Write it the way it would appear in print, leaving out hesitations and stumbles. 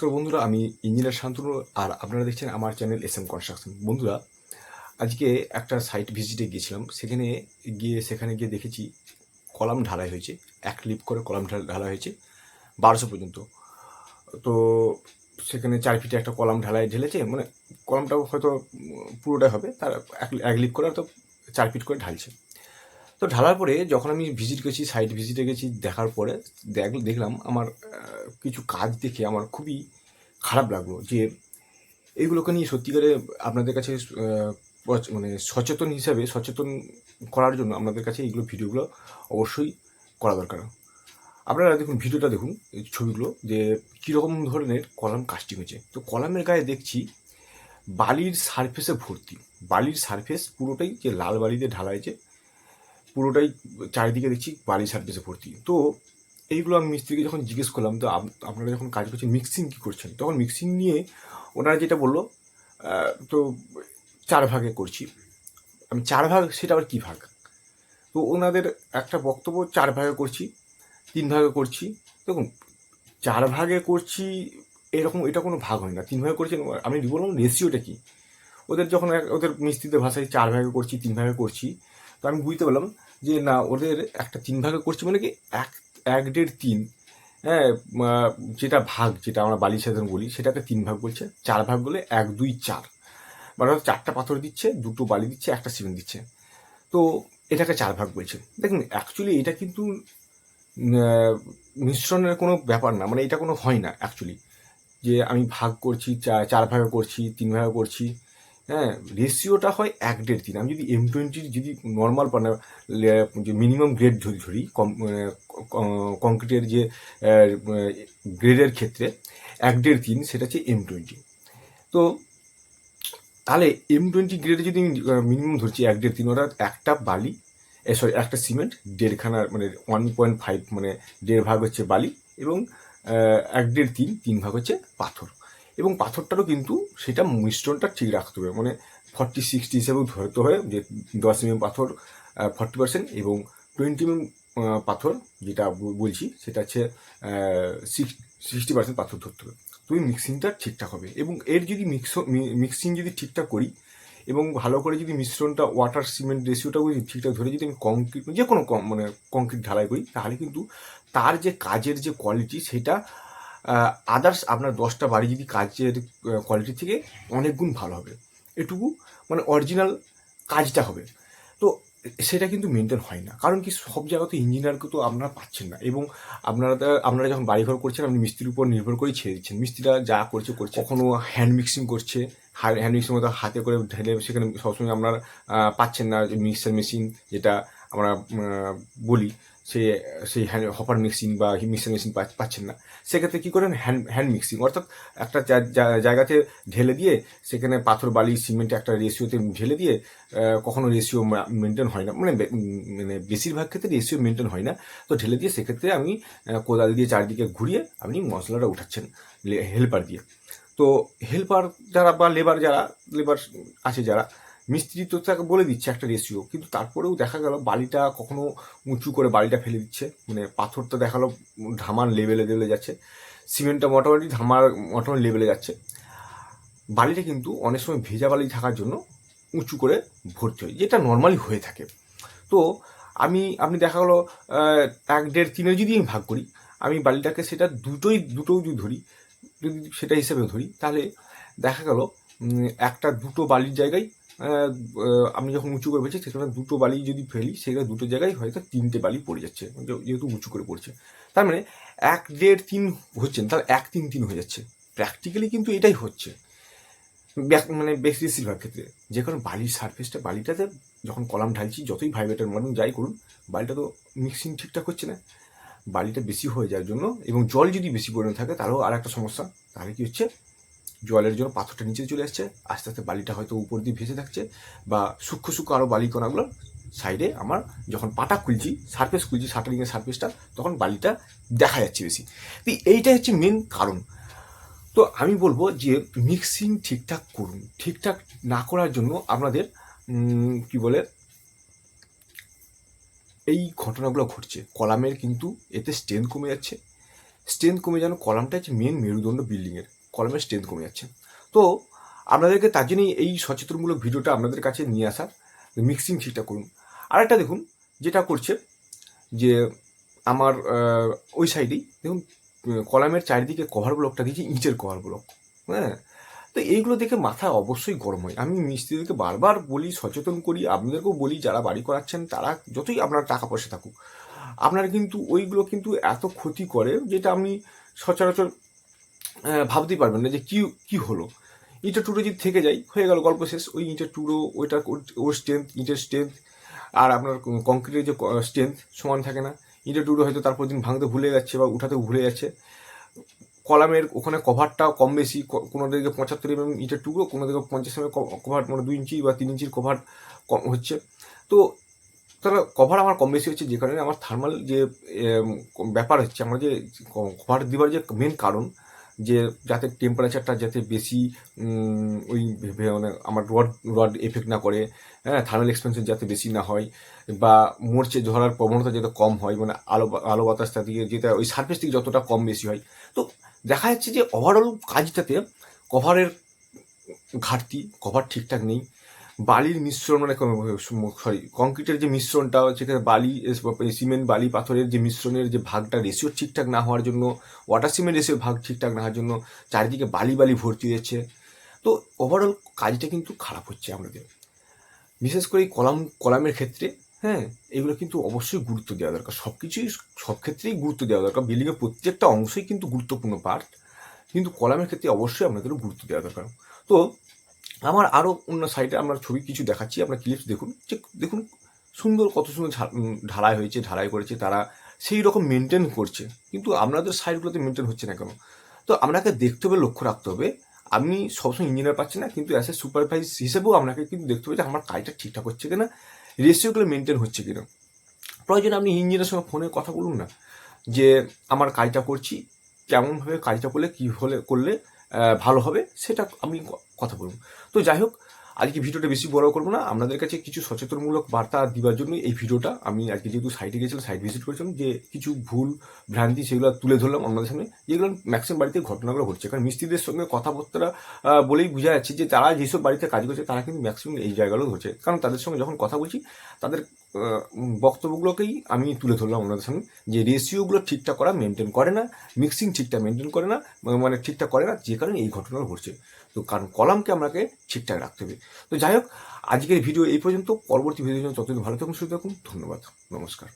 নমস্কার বন্ধুরা, আমি ইঞ্জিনিয়ার শান্তনু আর আপনারা দেখছেন আমার চ্যানেল SM কনস্ট্রাকশন। বন্ধুরা, আজকে একটা সাইট ভিজিটে গিয়েছিলাম। সেখানে গিয়ে দেখেছি কলাম ঢালাই হয়েছে, 1 লিপ করে কলাম ঢালাই হয়েছে 1200 পর্যন্ত। তো সেখানে 4 ফিটে একটা কলাম ঢেলেছে, মানে কলামটা হয়তো পুরোটাই হবে, তার 1 লিপ করে হয়তো 4 ফিট করে ঢালছে। তো ঢালার পরে যখন আমি সাইট ভিজিটে গেছি, দেখার পরে দেখলাম আমার কিছু কাজ দেখে আমার খুবই খারাপ লাগলো যে এইগুলোকে নিয়ে সত্যিকারে আপনাদের কাছে মানে সচেতন করার জন্য আপনাদের কাছে এইগুলো ভিডিওগুলো অবশ্যই করা দরকার। আপনারা দেখুন, ভিডিওটা দেখুন, এই ছবিগুলো যে কীরকম ধরনের কলাম কাস্টিং হয়েছে। তো কলামের গায়ে দেখছি বালির সারফেসে ভর্তি, বালির সারফেস পুরোটাই যে লাল বালিতে ঢালা হয়েছে, পুরোটাই চারিদিকে দেখছি বালির সারফেসে ভর্তি। তো এইগুলো আমি মিস্ত্রিকে যখন জিজ্ঞেস করলাম, তো আপনারা যখন কাজ করছেন মিক্সিং কী করছেন, তখন মিক্সিং নিয়ে ওনারা যেটা বললো, তো 4 ভাগে করছি। আমি 4 ভাগ, সেটা আবার কী ভাগ? তো ওনাদের একটা বক্তব্য, 4 ভাগে করছি, 3 ভাগে করছি। দেখুন, 4 ভাগে করছি এরকম, এটা কোনো ভাগ হয় না। 3 ভাগে করছি, আমি বললাম রেশিওটা কী? ওদের মিস্ত্রিদের ভাষায় 4 ভাগে করছি, 3 ভাগে করছি। তো আমি বুঝতে পারলাম যে না, ওদের একটা 3 ভাগে করছি মানে কি, 1, 1, 1.5, 3, হ্যাঁ, যেটা ভাগ, যেটা আমরা বালি সাধারণ বলি, সেটাকে 3 ভাগ বলছে। 4 ভাগ বলে 1, 2, 4, মানে হয়তো 4টা পাথর দিচ্ছে, 2টো বালি দিচ্ছে, একটা সিমেন্ট দিচ্ছে। তো এটাকে 4 ভাগ বলছে। দেখুন, অ্যাকচুয়ালি এটা কিন্তু মিশ্রণের কোনো ব্যাপার না, মানে এটা কোনো হয় না অ্যাকচুয়ালি যে আমি ভাগ করছি, 4 ভাগে করছি, 3 ভাগে করছি। হ্যাঁ, রেশিওটা হয় 1, 1.5, 3। আমি যদি M20 যদি নর্মাল যে মিনিমাম গ্রেড ধরি কংক্রিটের যে গ্রেডের ক্ষেত্রে 1, 1.5, 3, সেটা হচ্ছে M20। তো তাহলে M20 গ্রেডে যদি মিনিমাম ধরছি 1, 1.5, 3, অর্থাৎ একটা বালি, একটা সিমেন্ট 1.5খানা, মানে 1.5, মানে 1.5 ভাগ হচ্ছে বালি, এবং 1, 1.5, 3, 3 ভাগ হচ্ছে পাথর। এবং পাথরটারও কিন্তু সেটা মিশ্রণটা ঠিক রাখতে হবে, মানে 40-60 হিসেবেও ধরতে হয়, যে 10 mm পাথর 40%, এবং 20 mm পাথর যেটা বলছি সেটা হচ্ছে 60% পাথর ধরতে হবে। তুমি মিক্সিংটা ঠিকঠাক হবে, এবং এর যদি মিক্সিং যদি ঠিকঠাক করি, এবং ভালো করে যদি মিশ্রণটা ওয়াটার সিমেন্ট রেশিওটাও যদি ঠিকঠাক ধরে যদি আমি কংক্রিট, যে কোনো মানে কংক্রিট ঢালাই করি, তাহলে কিন্তু তার যে কাজের যে কোয়ালিটি, সেটা আদার্স আপনার 10টা বাড়ি যদি কাজের কোয়ালিটি থেকে অনেক গুণ ভালো হবে। এটুকু মানে অরিজিনাল কাজটা হবে। তো সেটা কিন্তু মেনটেন হয় না, কারণ কি, সব জায়গাতে ইঞ্জিনিয়ারকে তো আপনারা পাচ্ছেন না, এবং আপনারা যখন বাড়িঘর করছেন, আপনি মিস্ত্রির উপর নির্ভর করেই ছেড়ে দিচ্ছেন। মিস্ত্রিরা যা করছে, কখনো হ্যান্ড মিক্সিং করছে, হ্যান্ড মিক্সিং মতো হাতে করে ঢেলে, সেখানে সবসময় আপনারা পাচ্ছেন না যে মিক্সার মেশিন, যেটা আমরা বলি, সেই হপার মিক্সিং বা মিক্সার মেশিন পাচ্ছেন না। সেক্ষেত্রে কী করেন, হ্যান্ড মিক্সিং, অর্থাৎ একটা জায়গাতে ঢেলে দিয়ে, সেখানে পাথর বালি সিমেন্টে একটা রেশিওতে ঢেলে দিয়ে, কখনো রেশিও মেনটেন হয় না, মানে বেশিরভাগ ক্ষেত্রে রেশিও মেনটেন হয় না। তো ঢেলে দিয়ে সেক্ষেত্রে আমি কোদাল দিয়ে চারিদিকে ঘুরিয়ে আপনি মশলাটা উঠাচ্ছেন হেল্পার দিয়ে। তো হেল্পার যারা বা লেবার আছে যারা, মিস্ত্রি তো তাকে বলে দিচ্ছে একটা রেশিও, কিন্তু তারপরেও দেখা গেল বালিটা কখনো উঁচু করে বালিটা ফেলে দিচ্ছে, মানে পাথরটা দেখালো ধামার লেভেলে যাচ্ছে, সিমেন্টটা মোটামুটি লেভেলে যাচ্ছে। বালিটা কিন্তু অনেক সময় ভেজা বালি থাকার জন্য উঁচু করে ভর্তি হয়, যেটা নর্মালি হয়ে থাকে। তো আপনি দেখা গেলো 1, 1.5, 3 যদি আমি ভাগ করি, আমি বালিটাকে সেটা দুটো যদি ধরি, যদি সেটা হিসেবে ধরি, তাহলে দেখা গেল একটা 2টো বালির জায়গায়, আমি যখন উঁচু করে ফেলছি, সেখানে 2টো বালি যদি ফেলি, সেখানে 2টো জায়গায় হয়তো 3টে বালি পড়ে যাচ্ছে, যেহেতু উঁচু করে পড়ছে। তার মানে 1, 1.5, 3 হচ্ছে না, তাহলে 1, 3, 3 হয়ে যাচ্ছে। প্র্যাকটিক্যালি কিন্তু এটাই হচ্ছে, মানে বেশিরভাগ ক্ষেত্রে। যে কারণ বালির সারফেসটা, বালিটাতে যখন কলাম ঢালছি, যতই ভাইব্রেটার মানুষ যাই করুন, বালিটা তো মিক্সিং ঠিকঠাক হচ্ছে না। বালিটা বেশি হয়ে যাওয়ার জন্য, এবং জল যদি বেশি পরিমাণে থাকে, তাহলেও আর একটা সমস্যা। তাহলে কি হচ্ছে, জলের জন্য পাথরটা নিচে চলে আসছে, আস্তে আস্তে বালিটা হয়তো উপর দিয়ে ভেসে থাকছে, বা সূক্ষ্ম আরও বালিকণাগুলো সাইডে, আমার যখন পাটা খুলছি, শাটারিংয়ের সারফেসটা, তখন বালিটা দেখা যাচ্ছে বেশি। তো এইটাই হচ্ছে মেন কারণ। তো আমি বলবো যে মিক্সিং ঠিকঠাক করুন। ঠিকঠাক না করার জন্য আপনাদের কি বলে, এই ঘটনাগুলো ঘটছে। কলামের কিন্তু এতে স্ট্রেংথ কমে যাচ্ছে, স্ট্রেংথ কমে যেন কলামটা হচ্ছে মেন মেরুদণ্ড বিল্ডিংয়ের, কলামের স্ট্রেংথ কমে যাচ্ছে। তো আপনাদেরকে তার জন্যই এই সচেতনমূলক ভিডিওটা আপনাদের কাছে নিয়ে আসা, মিক্সিং ঠিকঠাক করুন। আরেকটা দেখুন যেটা করছে যে আমার ওই সাইডেই দেখুন কলামের চারিদিকে কভার ব্লকটা দিয়েছি ইঁচের কভার ব্লক, হ্যাঁ। তো এইগুলো দেখে মাথা অবশ্যই গরম হয়। আমি মিস্ত্রিদেরকে বারবার বলি, সচেতন করি, আপনাদেরকেও বলি, যারা বাড়ি করাচ্ছেন তারা যতই আপনার টাকা পয়সা থাকুক, আপনার কিন্তু ওইগুলো কিন্তু এত ক্ষতি করে যেটা আপনি সচরাচর ভাবতেই পারবেন না যে কি কি হলো। ইঁটের টুকরো যদি থেকে যায়, হয়ে গেল, গল্প শেষ। ওই ইঁটের টুকরো ওইটা ওর স্ট্রেংথ, ইঁটের স্ট্রেংথ আর আপনার কংক্রিটের যে স্ট্রেংথ সমান থাকে না। ইঁটের টুকরো হয়তো তারপর দিন ভাঙতে ভুলে যাচ্ছে বা উঠাতে ভুলে যাচ্ছে। কলামের ওখানে কভারটা কম বেশি, কোনো দিকে 75 mm ইঁটের টুকরো, কোনো দিকে 50 mm কভার, মানে 2 ইঞ্চি বা 3 ইঞ্চির কভার কম হচ্ছে। তো তাহলে কভার আমার কম বেশি হচ্ছে, যে কারণে আমার থার্মাল যে ব্যাপার হচ্ছে, আমার যে কভার দেওয়ার যে মেন কারণ, যে যাতে টেম্পারেচারটা যাতে বেশি ওই মানে আমার রড এফেক্ট না করে, হ্যাঁ, থার্মাল এক্সপেনশন যাতে বেশি না হয়, বা মরচে ধরার প্রবণতা যাতে কম হয়, মানে আলো বাতাসটা দিয়ে যেটা ওই সারফেস থেকে যতটা কম বেশি হয়। তো দেখা যাচ্ছে যে ওভারঅল কাজটাতে কভারের ঘাটতি, কভার ঠিকঠাক নেই। বালির মিশ্রণ, মানে সরি কংক্রিটের যে মিশ্রণটা, যেখানে বালি সিমেন্ট বালি পাথরের যে মিশ্রণের যে ভাগটা রেশিও ঠিকঠাক না হওয়ার জন্য, ওয়াটার সিমেন্ট রেশিও ভাগ ঠিকঠাক না হওয়ার জন্য চারিদিকে বালি বালি ভর্তি হচ্ছে। তো ওভারঅল কাজটা কিন্তু খারাপ হচ্ছে আমাদের, বিশেষ করে এই কলামের ক্ষেত্রে। হ্যাঁ, এগুলো কিন্তু অবশ্যই গুরুত্ব দেওয়া দরকার, সব কিছুই সব ক্ষেত্রেই গুরুত্ব দেওয়া দরকার। বিল্ডিংয়ের প্রত্যেকটা অংশই কিন্তু গুরুত্বপূর্ণ পার্ট, কিন্তু কলামের ক্ষেত্রে অবশ্যই আপনাদেরও গুরুত্ব দেওয়া দরকার। তো আমার আরও অন্য সাইডে আমরা ছবি কিছু দেখাচ্ছি, আপনার ক্লিপস দেখুন, যে দেখুন সুন্দর, কত সুন্দর ঢালাই হয়েছে, ঢালাই করেছে তারা, সেই রকম মেনটেন করছে, কিন্তু আপনাদের সাইডগুলোতে মেনটেন হচ্ছে না কেন? তো আপনাকে দেখতে হবে, লক্ষ্য রাখতে হবে। আপনি সবসময় ইঞ্জিনিয়ার পাচ্ছেন না, কিন্তু অ্যাজ এ সুপারভাইজ হিসেবেও আপনাকে কিন্তু দেখতে হবে যে আমার কাজটা ঠিকঠাক হচ্ছে কিনা, রেশিওগুলো মেনটেন হচ্ছে কিনা। প্রয়োজনে আপনি ইঞ্জিনিয়ারের সঙ্গে ফোনে কথা বলুন না, যে আমার কাজটা করছি, কেমনভাবে কাজটা করলে কী করলে ভালো হবে, সেটা আপনি কথা বলুন। তো যাই হোক, আজকে ভিডিওটা বেশি বড় করবো না, আপনাদের কাছে কিছু সচেতনমূলক বার্তা দেওয়ার জন্য এই ভিডিওটা। আমি আজকে যেহেতু সাইটে গেছিলাম, সাইট ভিজিট করেছিলাম, যে কিছু ভুল ভ্রান্তি সেগুলো তুলে ধরলাম আপনাদের সামনে, যেগুলো ম্যাক্সিমাম বাড়িতে ঘটনাগুলো ঘটছে। কারণ মিস্ত্রিদের সঙ্গে কথাবার্তা বলেই বোঝা যাচ্ছে যে তারা যেসব বাড়িতে কাজ করছে তারা কিন্তু ম্যাক্সিমাম এই জায়গাগুলো ঘটছে। কারণ তাদের সঙ্গে যখন কথা বলছি, তাদের বক্তব্যগুলোকেই আমি তুলে ধরলাম আপনাদের সামনে, যে রেশিওগুলো ঠিকঠাক করা মেনটেন করে না, মিক্সিং ঠিকঠাক মেনটেন করে না, মানে ঠিকঠাক করে না, যে কারণে এই ঘটনাগুলো ঘটছে। তো কারণ কলামকে আপনাকে ঠিকঠাক রাখতে হবে। তো যাই হোক, আজকের ভিডিও এই পর্যন্ত। পরবর্তী ভিডিওর জন্য ততদিন ভালো থাকুন, সুস্থ থাকুন। ধন্যবাদ, নমস্কার।